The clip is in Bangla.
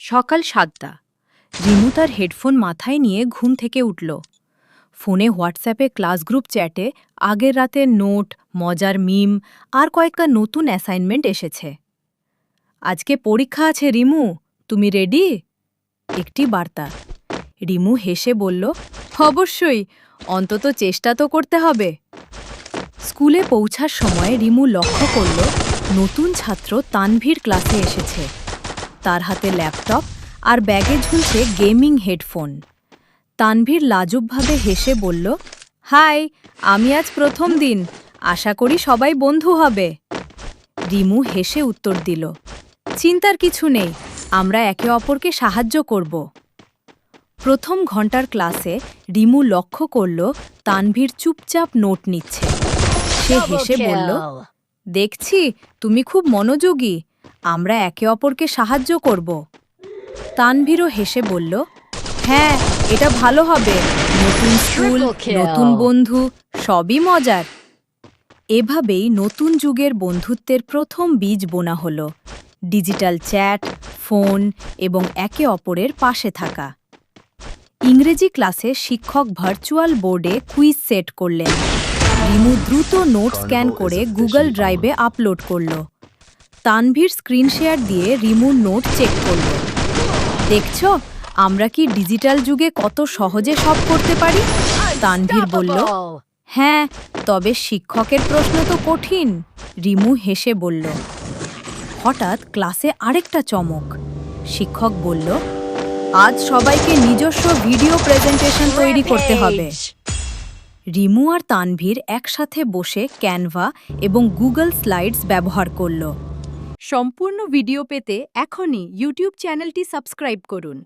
সকাল ৭টা। রিমু তার হেডফোন মাথায় নিয়ে ঘুম থেকে উঠল। ফোনে হোয়াটসঅ্যাপে ক্লাস গ্রুপ চ্যাটে আগের রাতের নোট, মজার মিম আর কয়েকটা নতুন অ্যাসাইনমেন্ট এসেছে। আজকে পরীক্ষা আছে রিমু, তুমি রেডি? একটি বার্তা। রিমু হেসে বলল, অবশ্যই, অন্তত চেষ্টা তো করতে হবে। স্কুলে পৌঁছার সময় রিমু লক্ষ্য করল নতুন ছাত্র তানভীর ক্লাসে এসেছে। তার হাতে ল্যাপটপ আর ব্যাগে ঝুলছে গেমিং হেডফোন। তানভীর লাজুকভাবে হেসে বলল, হাই, আমি আজ প্রথম দিন, আশা করি সবাই বন্ধু হবে। রিমু হেসে উত্তর দিল, চিন্তার কিছু নেই, আমরা একে অপরকে সাহায্য করব। প্রথম ঘন্টার ক্লাসে রিমু লক্ষ্য করল তানভীর চুপচাপ নোট নিচ্ছে। সে হেসে বলল, দেখছি তুমি খুব মনোযোগী, আমরা একে অপরকে সাহায্য করব। তানভীরও হেসে বলল, হ্যাঁ, এটা ভালো হবে, নতুন স্কুল, নতুন বন্ধু, সবই মজার। এভাবেই নতুন যুগের বন্ধুত্বের প্রথম বীজ বোনা হল, ডিজিটাল চ্যাট, ফোন এবং একে অপরের পাশে থাকা। ইংরেজি ক্লাসে শিক্ষক ভার্চুয়াল বোর্ডে কুইজ সেট করলেন। রিমু দ্রুত নোট স্ক্যান করে গুগল ড্রাইভে আপলোড করল। তানভীর স্ক্রিন শেয়ার দিয়ে রিমুর নোট চেক করল। দেখছ, আমরা কি ডিজিটাল যুগে কত সহজে সব করতে পারি? তানভীর বলল, হ্যাঁ, তবে শিক্ষকের প্রশ্ন তো কঠিন। রিমু হেসে বলল। হঠাৎ ক্লাসে আরেকটা চমক। শিক্ষক বলল, আজ সবাইকে নিজস্ব ভিডিও প্রেজেন্টেশন তৈরি করতে হবে। রিমু আর তানভীর একসাথে বসে ক্যানভা এবং গুগল স্লাইডস ব্যবহার করল। সম্পূর্ণ ভিডিও পেতে এখনই ইউটিউব চ্যানেলটি সাবস্ক্রাইব করুন।